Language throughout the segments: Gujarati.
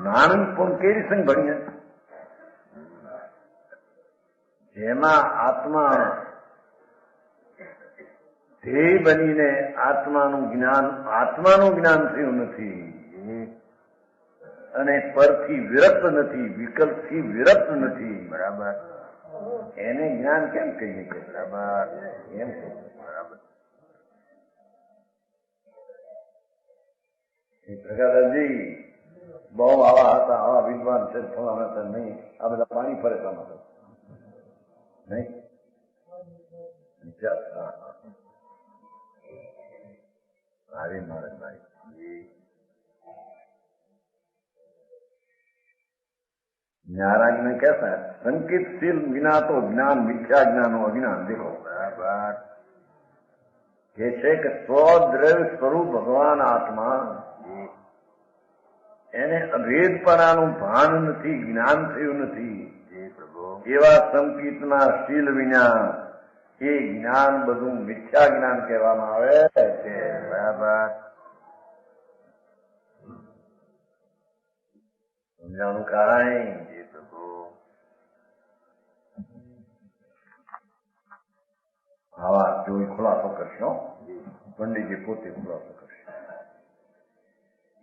નાનપણ કેવી સંગ ભણીએ જેમાં આત્મા ધ્યેય બનીને આત્માનું જ્ઞાન થયું નથી અને પરથી વિરક્ત નથી, વિકલ્પથી વિરક્ત નથી. બરાબર. એને જ્ઞાન કેમ કહીએ કે બરાબર એમ કે બરાબર. પ્રકાશજી બહુ આવા હતા, આવા વિદ્વાન છે, ફલાણા હતા નહીં. આ બધા પાણી ફરે કામ હતા નહીં. મારી મહારાજભાઈ महाराज ने कैसा है संकेतशील विना तो ज्ञान मिथ्या ज्ञान हो अज्ञान. देखो बराबर ये છે કે સ્વદ્રવ્ય સ્વરૂપ ભગવાન આત્મા એને અભેદપણાનું ભાન નથી, જ્ઞાન થયું નથી. એવા સંકેતના શીલ વિના એ જ્ઞાન બધું મિથ્યા જ્ઞાન કહેવામાં આવે છે. બરાબર સમજાણું કાંઈ. આવા જોઈ ખુલાસો કરશો, પંડિતજી પોતે ખુલાસો કરશે.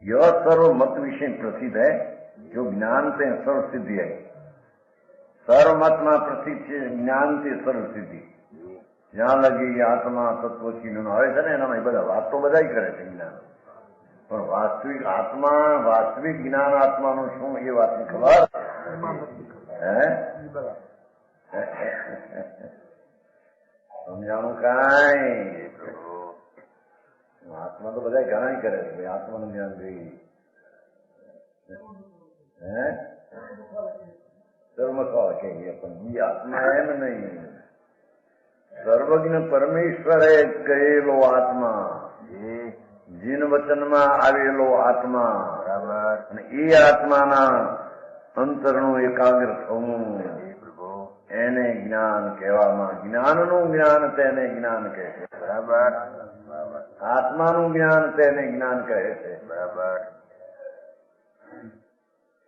यह सर्व मत विषय प्रसिद्ध है जो ज्ञान से सर्व सिद्धि है. सर्व मत में प्रसिद्ध है ज्ञान से सर्व सिद्धि. જ્યાં લગી આત્મા તત્વચિહ્ન આવે છે ને એનામાં બધા વાત તો બધા કરે છે જ્ઞાન, પણ વાસ્તવિક આત્મા વાસ્તવિક જ્ઞાન આત્માનું શું એ વાતની ખબર હે સમજાણું કાંઈ. આત્મા તો બધા ઘણા કરે છે આત્માનું જ્ઞાન જોઈએ હે સર્વસ્વ કહીએ પણ એ આત્મા એમ નહીં. સર્વજ્ઞ પરમેશ્વરે કહેલો આત્મા, જીન વચનમાં આવેલો આત્મા, બરાબર. અને એ આત્માના અંતરનું એકાગ્ર થવું એને જ્ઞાન કહેવામાં. જ્ઞાનનું જ્ઞાન તેને જ્ઞાન કહે છે. બરાબર. આત્માનું જ્ઞાન તેને જ્ઞાન કહે છે. બરાબર.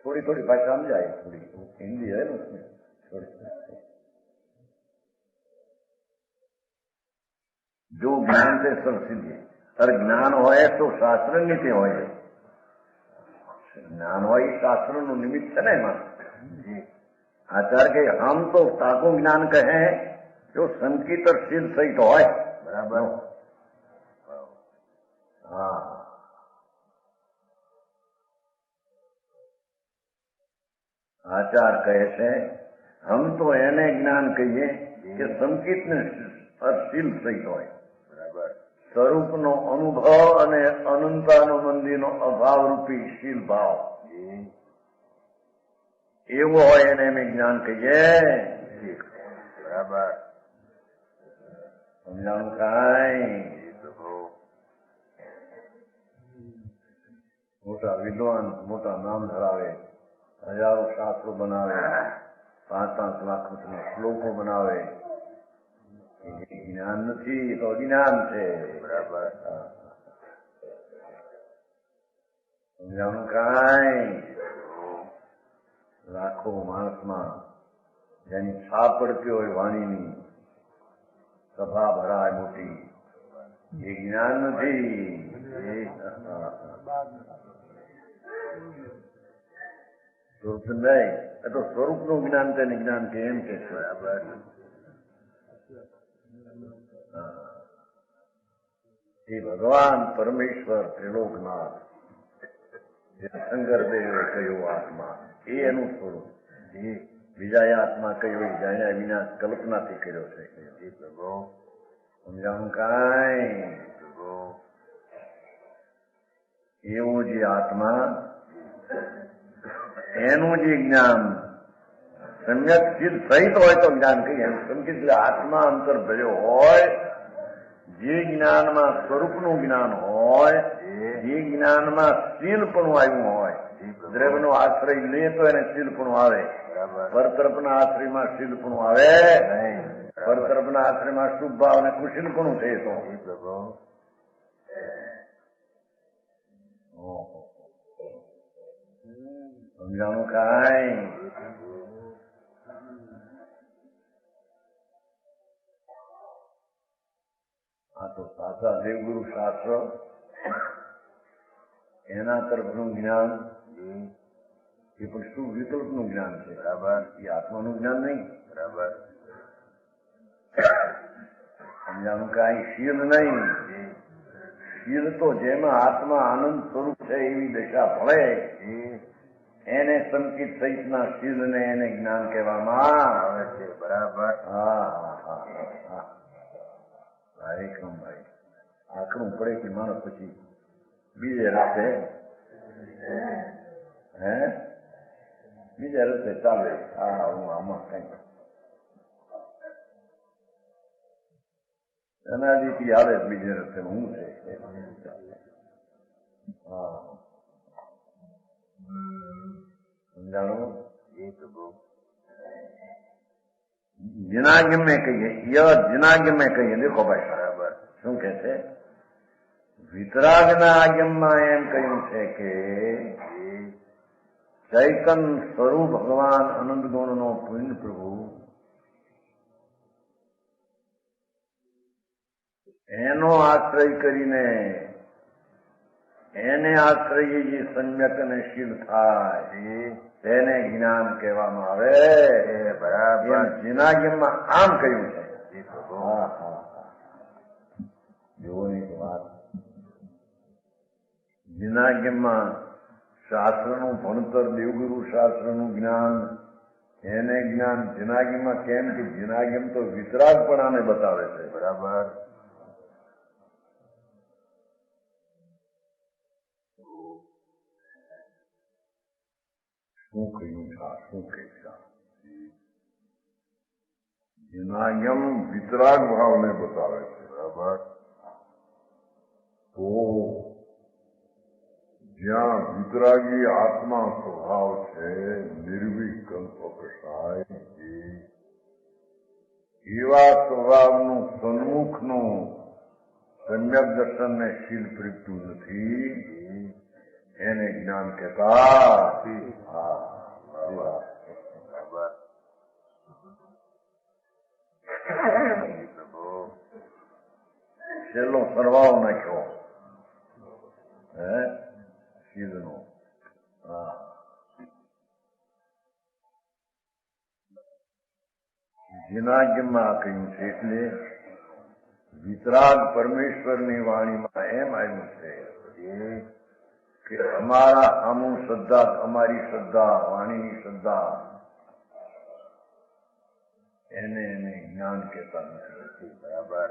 થોડી થોડી ભાષા સમજાય, થોડી હિન્દી હે ને થોડી. जो ज्ञान से सब सिद्धि और ज्ञान હોય તો શાસ્ત્ર નીતિ હોય. જ્ઞાન હોય શાસ્ત્ર નું નિમિત્ત છે ને એમાં. આચાર્ય કે હમ તો તાકો જ્ઞાન કહે જો સંકિત और सिद्ध सहित હોય. બરાબર. હા આચાર કહે છે હમ તો એને જ્ઞાન કહીએ કે સંકિત ને શીલ સહિત હોય. સ્વરૂપનો અનુભવ અને અનંતાનુબંધીનો અભાવ રૂપી શીલ ભાવ એવો હોય એને અમે જ્ઞાન કહીએ. બરાબર સમજાણું કાંઈ. મોટા વિદ્વાન મોટા નામ ધરાવે, હજારો શાસ્ત્રો બનાવે, 5-5 લાખ શ્લોકો બનાવે, જ્ઞાન નથી તો અજ્ઞાન છે. બરાબર સમજાણું કાંઈ. લાખો માણસમાં જેની છાપ પડતી હોય વાણીની, સભા ભરાય મોટી, એ જ્ઞાન નથી. સ્વરૂપ નહીં એ તો સ્વરૂપનું જ્ઞાન તેને જ્ઞાન કે એમ કે છે. બરાબર. એ ભગવાન પરમેશ્વર ત્રિલોકનાથ જે શંકરદેવે કહ્યું આત્મા એ એનું સ્વરૂપ. બીજા આત્મા કયો જાણ્યા વિના કલ્પનાથી કર્યો છે. સમજાણું કાંઈ. એવું જે આત્મા એનું જે જ્ઞાન સમ્યક સિદ્ધ સહિત હોય તો જ્ઞાન કહીએ. સમજી એટલે આત્મા અંતર ભર્યો હોય, જે જ્ઞાનમાં સ્વરૂપનું જ્ઞાન હોય, જે જ્ઞાનમાં શીલપણું આવ્યું હોય. દ્રવ્યનો આશ્રય લે તો એને શીલપણું આવે, પરતરફના આશ્રયમાં શીલપણું આવે નહીં. પરતરફના આશ્રયમાં શુભ ભાવ અને કુશીલપણું થાય તો સમજાણું કાંઈ? આ તો સાચા દેવગુરુ શાસ્ત્ર એના તરફનું જ્ઞાન એ પણ શું વિકલ્પનું જ્ઞાન છે. બરાબર. એ આત્માનું જ્ઞાન નહીં. બરાબર. સમજાણું કાંઈ? શીલ નહીં. શીલ તો જેમાં આત્મા આનંદ સ્વરૂપ છે એવી દશા ભળે એને સંકિત સહિતના શીલને એને જ્ઞાન કહેવામાં આવે છે. બરાબર. હા હા હા હા હા એકદમ ભાઈ. આખરું પડે કે માણસ પછી બીજે રસ્તે બીજા રસ્તે ચાલે. હા હું આમાં કઈ અનાદિથી આવે બીજે રસ્તે હું છે. હા સમજાણું? જનાગ્ય મેં કહીએ જનાગ્ય મેં કહીએ. દેખો ભાઈ બરાબર શું કે છે? વિતરાગના આજ્ઞામાં એમ કહ્યું છે કે ચૈતન સ્વરૂપ ભગવાન અનંત ગુણનો પૂર્ણ પ્રભુ એનો આશ્રય કરીને એને આશ્રય જે સમ્યક અને શીલ થાય તેને જ્ઞાન કહેવામાં આવે. બરાબર. જનાગ્યમાં આમ કહ્યું છે. હા હા જોવાની વાત. જનાગ્યમાં શાસ્ત્રનું ભણતર દેવગુરુ શાસ્ત્રનું જ્ઞાન એને જ્ઞાન જનાગ્યમાં કેમ કે જનાગ્યમ તો વિતરાગપણાને બતાવે છે. બરાબર. શું કહ્યું શું કહે જનાગ્યમ વિતરાગ ભાવને બતાવે છે. બરાબર. તો જ્યાં વિતરાગી આત્મા સ્વભાવ છે નિર્વિકલ્પ કસાય એવા સ્વભાવનું સન્મુખનું સમ્યક દર્શનને શીલ પ્રીતતું નથી એને જ્ઞાન કહેતા. છેલ્લો સરવાળો નાખ્યો શીલનો. જનાગ્યમાં કહ્યું છે એટલે વિતરાગ પરમેશ્વરની વાણીમાં એમ આવ્યું છે કે અમારા અમુક શ્રદ્ધા અમારી શ્રદ્ધા વાણીની શ્રદ્ધા એને જ્ઞાન કહેતા નથી. બરાબર.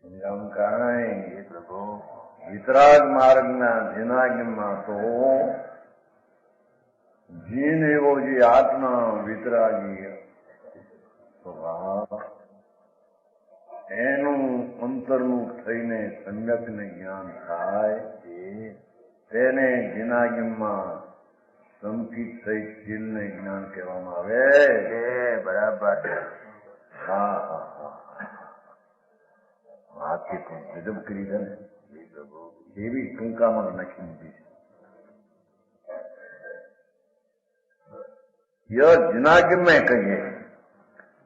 સમજાવું કાંઈ? વિતરાગ માર્ગના જનાગ્યમાં તો જીન એવો જે આત્મા વિતરાગી સ્વભાવ એનું અંતર્મુખ થઈને સમ્યકને જ્ઞાન થાય તેને જનાગ્યમાં સંકિત સહિત શીલને જ્ઞાન કહેવામાં આવે. બરાબર. હા હા હા હાથી પણ ગજબ કરી છે ને એવી ટૂંકામાં નાખી દીધી છે. यह जनाग्य में कहिए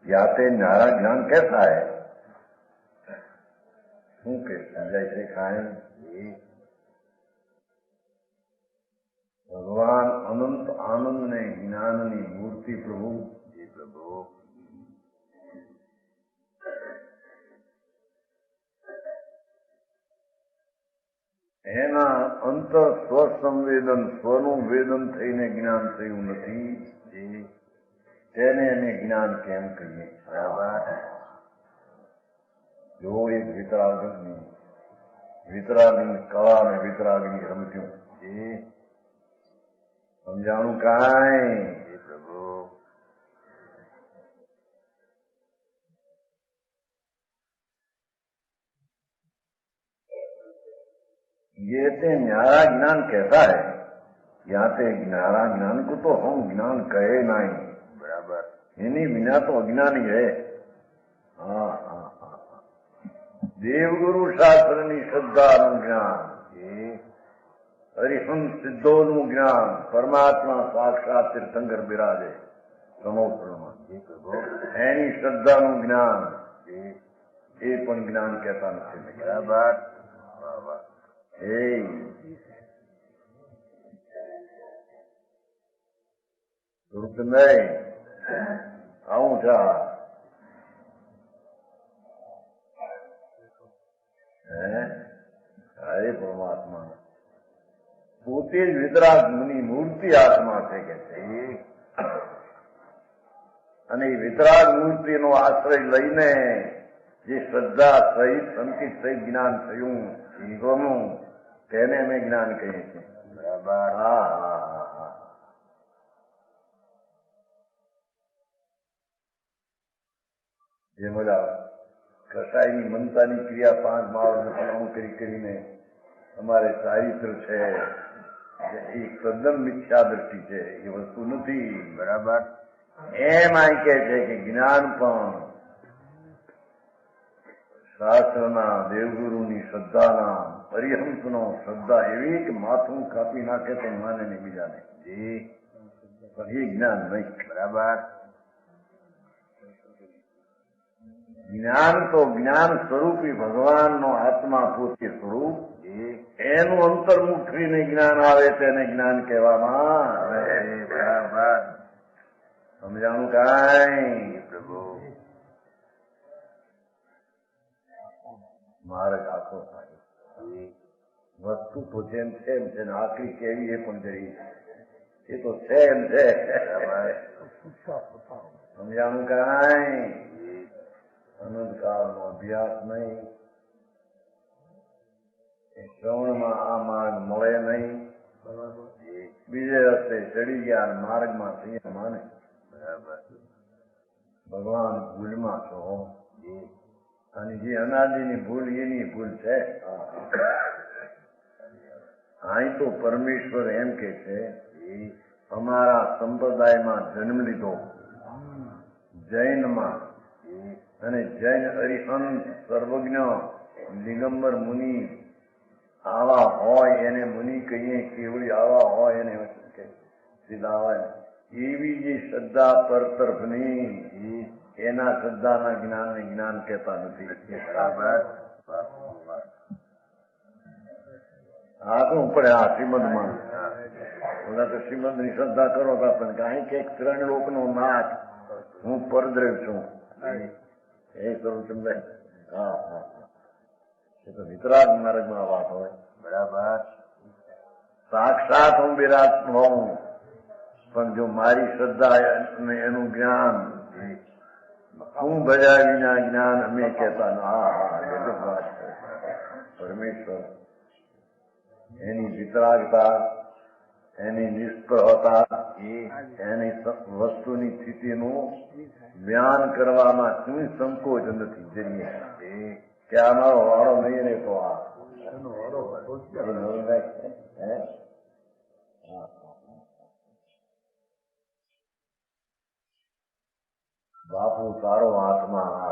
याते नारा ज्ञान कैसा है શું કે સમજાય છે કાંઈ? ભગવાન અનંત આનંદ ને જ્ઞાનની મૂર્તિ પ્રભુ એના અંતર સ્વસંવેદન સ્વનું વેદન થઈને જ્ઞાન થયું નથી તેને એને જ્ઞાન કેમ કહીએ? જો એક વિતરાગની કળા અને વિતરાગની રમત્યું સમજાણું કાંઈ? ये ते न्यारा ज्ञान कैसा है यहाँ पे न्यारा ज्ञान को तो हम ज्ञान कहे नहीं. बराबर. એની વિના તો અજ્ઞાની હે. હા હા હા. દેવગુરુ શાસ્ત્રની શ્રદ્ધાનું જ્ઞાન, હરિહંસ સિદ્ધોનું જ્ઞાન, પરમાત્મા સાક્ષાત તીર્થંકર બિરાજે સમોત્રમાં, એની શ્રદ્ધાનું જ્ઞાન, એ પણ જ્ઞાન કહેતા નથી. બરાબર. એ દુર્ગ નહીં આવું થા હે પરમાત્મા પોતે જ વિતરાગ મુનિ મૂર્તિ આત્મા છે કે છે. અને એ વિતરાગ મૂર્તિનો આશ્રય લઈને જે શ્રદ્ધા સહિત સંકિત સહિત જ્ઞાન થયું ગમું તેને અમે જ્ઞાન કહીએ છીએ. બરાબર. હા હા હા હા. જે બધા કસાયની મનતાની ક્રિયા 5 માળને ફલાણું કરીને અમારે ચારિત્ર છે એ તદ્દન મિથ્યા દ્રષ્ટિ છે, એ વસ્તુ નથી. બરાબર. એમ આ કહે છે કે જ્ઞાન પણ શાસ્ત્રના, દેવગુરુની શ્રદ્ધાના, હરિહંસનો શ્રદ્ધા એવી કે માથું કાપી નાખે તો માને ને બીજાને. પણ એ જ્ઞાન નહીં. બરાબર. જ્ઞાન તો જ્ઞાન સ્વરૂપી ભગવાનનો આત્મા પોતે સ્વરૂપ, એનું અંતર્મુખ થઈને જ્ઞાન આવે તેને જ્ઞાન કહેવામાં આવે. બરાબર. સમજાણું કાંઈ પ્રભુ? માર્ગ આખો થાય. વસ્તુ તો જેમ છે એમ છે ને આખરી કેવી એ પણ જરી એ તો છે એમ છે. સમજાણું કાંઈ? અનંતકાળનો અભ્યાસ નહીં, શ્રવણમાં આ માર્ગ મળે નહીં, બીજે રસ્તે ચડી ગયા માર્ગમાં થઈ માને. બરાબર. ભગવાન ભૂલમાં છો અને જે અનાદિની ભૂલ એની ભૂલ છે. અહીં તો પરમેશ્વર એમ કે છે અમારા સંપ્રદાયમાં જન્મ લીધો જૈનમાં, અને જૈન હરિહંસ સર્વજ્ઞ દિગંબર મુનિ આવા હોય એને મુનિ કહીએ, કેવડી આવા હોય એને સીધા હોય એવી જે શ્રદ્ધા પર તરફની એના શ્રદ્ધાના જ્ઞાનને જ્ઞાન કહેતા નથી. બરાબર. આ શું પડે આ શ્રીમદમાં? બધા તો શ્રીમદની શ્રદ્ધા કરો તો આપણને કાંઈ કે 3 લોકનો નાથ હું પરદ્રવ છું એ કરું તમને. હા હા. એ તો વિતરાગ માર્ગમાં વાત હોય. બરાબર. સાક્ષાત હું વિરાટ હોઉં પણ જો મારી શ્રદ્ધા અને એનું જ્ઞાન હું ભજ્યા વિના જ્ઞાન અમે કહેતા. હા હા ગજબ વાત છે. પરમેશ્વર એની વિતરાગતા, એની નિષ્પ્રહતા, એની વસ્તુની સ્થિતિનું જ્ઞાન કરવામાં કોઈ સંકોચ નથી. જઈએ કે આ મારો વાળો નહીં રે તો આ બાપુ તારો આત્મા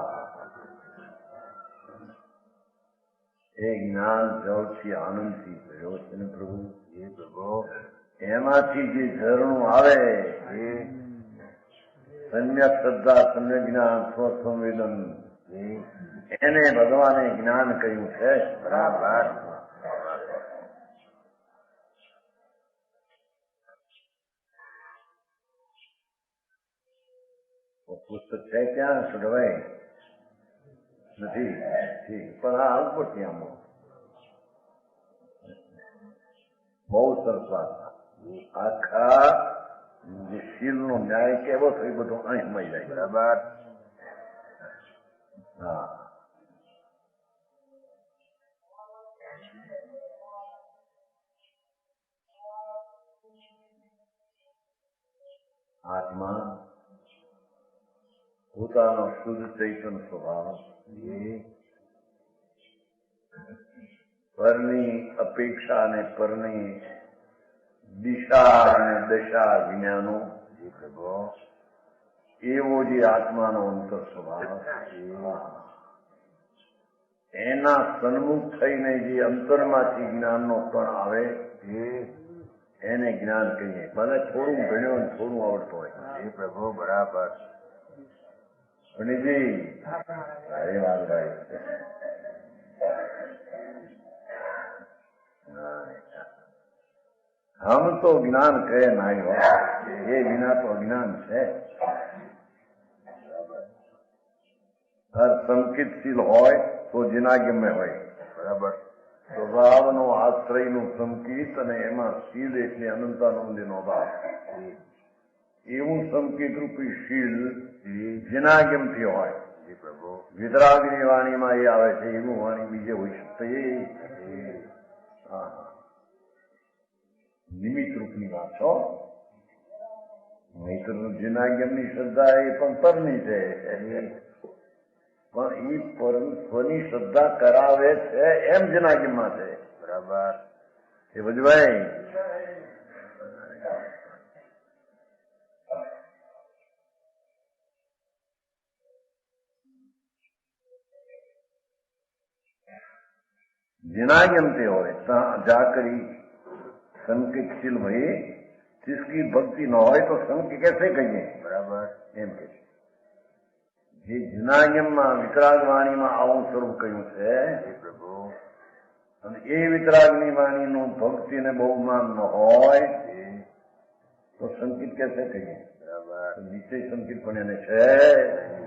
એ જ્ઞાન જળથી આનંદથી ભર્યો છે ને પ્રભુ. એ પ્રભુ એમાંથી જે ઝરણું આવે એ સમ્યક શ્રદ્ધા, સમ્યક જ્ઞાન, સ્વસંવેદન એને ભગવાને જ્ઞાન કહ્યું છે. બરાબર. પુસ્તક છે ક્યાં સુધવાય નથી પણ આ ઉપરથી આમ બહુ સરસ વાત. આખા જે શીલનો ન્યાય કેવો થયો બધું અહીં મળી જાય. બરાબર. હા. આત્મા પોતાનો શુદ્ધ ચૈતન સ્વભાવ પરની અપેક્ષા અને પરની દિશા અને દશા વિનાનો એવો જે આત્માનો અંતર સ્વભાવ એના સન્મુખ થઈને જે અંતરમાંથી જ્ઞાનનો કણ આવે એને જ્ઞાન કહીએ. ભલે થોડું ભણ્યો ને થોડું આવડતું હોય. એ પ્રભુ બરાબર. પંડિતજી સારી વાત ભાઈ. હમ તો જ્ઞાન કહે નહીં હોય એ વિના તો અજ્ઞાન છે. સંકિતશીલ હોય તો જિનાગમ્ય હોય. બરાબર. સ્વભાવનો આશ્રયનું સંકિત અને એમાં શીલ એટલે અનંતાનંદનો ભાવ. એવું સંકિત રૂપી શીલ જિનાગમથી હોય. વિતરાગની વાણીમાં એ આવે છે એવું વાણી બીજે હોય શકતે. નિમિત્ત રૂપની વાત છો. નહીતર જિનાગમની શ્રદ્ધા એ પણ પરની છે. પણ એ પરમ સ્વની શ્રદ્ધા કરાવે છે એમ જનાગીમાં છે. બરાબર. એ ભજભાઈ जिनागमते हो जाकर संकितशील भाई जिसकी भक्ति न हो तो संक कैसे कहिए. बराबर. एम के જે જિનાગમમાં વિતરાગ વાણીમાં આવું સ્વરૂપ કહ્યું છે પ્રભુ, અને એ વિતરાગની વાણીનું ભક્તિને બહુમાન ન હોય તો સંકિત કેસે કહીએ. બરાબર. નીચે સંકિત પણ એને છે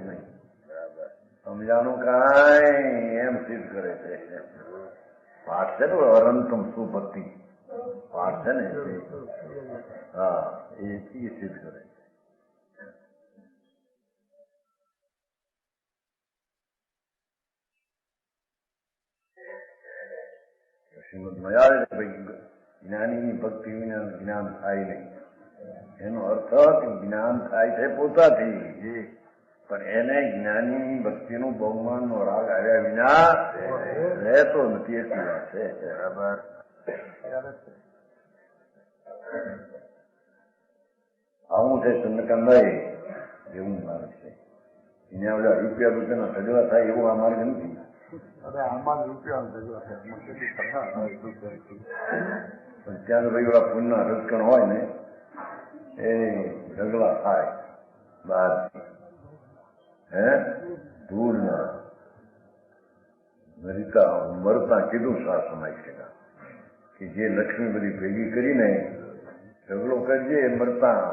નહીં. બરાબર. સમજાનું કાંઈ એમ સિદ્ધ કરે છે. પાઠ છે ને અનંતમ સુભક્તિ પાઠ છે ને. હા, એ સિદ્ધ કરે છે. જ્ઞાનીની ભક્તિ વિના જ્ઞાન થાય નહીં. એનો અર્થ કે જ્ઞાન થાય છે પોતાથી, પણ એને જ્ઞાનીની ભક્તિનું બહુમાનનો રાગ આવ્યા વિના રહેતો નથી. એટલી વાત છે. બરાબર. આવું છે ચંદ્રકાંતભાઈ, એવું માર્ગ છે. એને બધા રૂપિયાના ઢગલા થાય એવું આ માર્ગ નથી. આમાં રૂપિયા પણ ત્યાં ભાઈ ઓલા પુણ્યના રજકણ હોય ને એ ઢગલા થાય બહાર. ધૂળના મરીતા મરતા કીધું શાસન કે જે લક્ષ્મી બધી ભેગી કરીને ઢગલો કરજે મરતા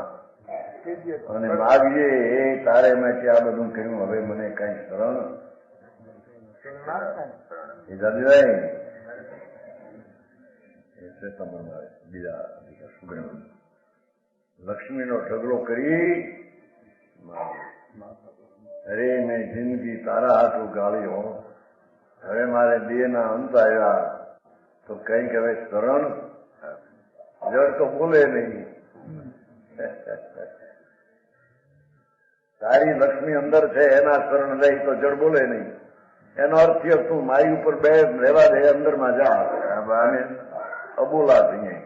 અને માગજે એ તારે મેં આ બધું કર્યું, હવે મને કઈ શરણ એ દાદીભાઈ એટલે તમને બીજા સુગણ લક્ષ્મીનો ઢગલો કરી અરે મેં જિંદગી તારા હાથું ગાળ્યો, હવે મારે દેહના અંત આવ્યા તો કઈક હવે શરણ જળ તો બોલે નહીં. તારી લક્ષ્મી અંદર છે એના શરણ લઈ તો જળ બોલે નહીં. એનો અર્થ તું મારી ઉપર બે રહેવા દે, અંદરમાં જા અને અબોલા થઈએ.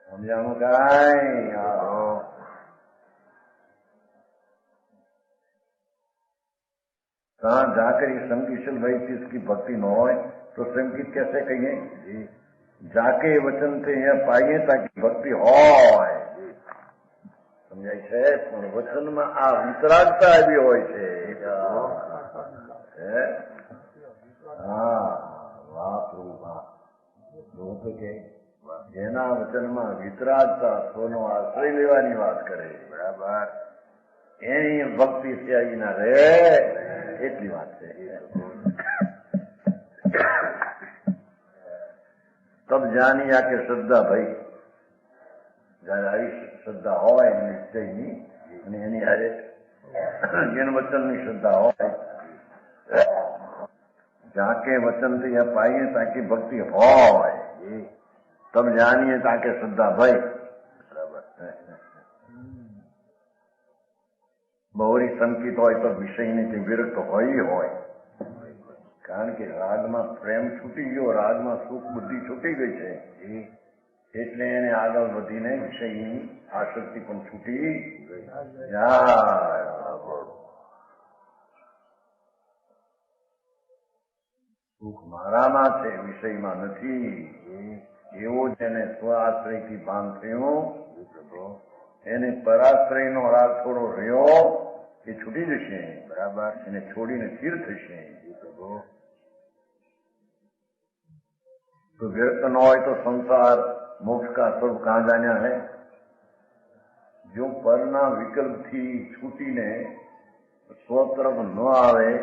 સમજાણું કાંઈ? कहाँ जाकर ये संकिशल भाई जिसकी भक्ति न हो तो संकित कैसे कहिए. जाके वचन से यहाँ पाइए ताकि भक्ति हो. समझाय છે પણ વચનમાં આ વિતરાગતા આવી હોય છે. હા, વાહ પ્રભુ વાહ. કે જેના વચનમાં વિતરાગતા સ્વનો આશ્રય લેવાની વાત કરે. બરાબર. એની ભક્તિ સ્યાયી ના રહે એટલી વાત છે. તબ જાની આ કે શ્રદ્ધા ભાઈ, જયારે આવી શ્રદ્ધા હોય નિશ્ચયની અને એની હારે જેન વચનની શ્રદ્ધા હોય, જાકે વચનથી યા પાઈએ તાકી ભક્તિ હોય, તબ જાણીએ તાકે શ્રદ્ધા ભાઈ. બરાબર. બહુરી સંકિત હોય તો વિષયની તે વિરક્ત હોય. કારણ કે રાગમાં પ્રેમ છૂટી ગયો, રાગમાં સુખ બુદ્ધિ છૂટી ગઈ છે. એટલે એને આગળ વધીને વિષયની આસક્તિ પણ છૂટી જાય. સુખ મારામાં છે, વિષયમાં નથી. એવો જેને સ્વ આશ્રયથી ભાન થયું, એને પરાશ્રયનો રાગ થોડો રહ્યો એ છૂટી જશે. બરાબર. એને છોડીને સ્થિર થશે. तो व्यर्थ न हो तो संसार मोक्ष का स्वरूप कहाँ जाना है? जो परना विकल्प थी छूटी ने स्व तरफ न आवे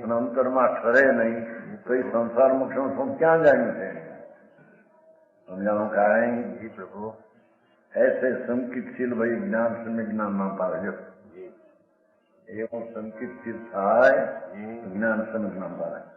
અને અંતરમાં ઠરે નહીં તો એ સંસાર મોક્ષનું સ્વરૂપ ક્યાં જાણ્યું છે? સમજાણું કાંઈ? જી પ્રભુ. ऐसे સંકિતશીલ ભાઈ જ્ઞાન સમ્યક જ્ઞાન ના પાડે. એવું સંકિતશીલ થાય જ્ઞાન સમ્યક જ્ઞાન પાડે.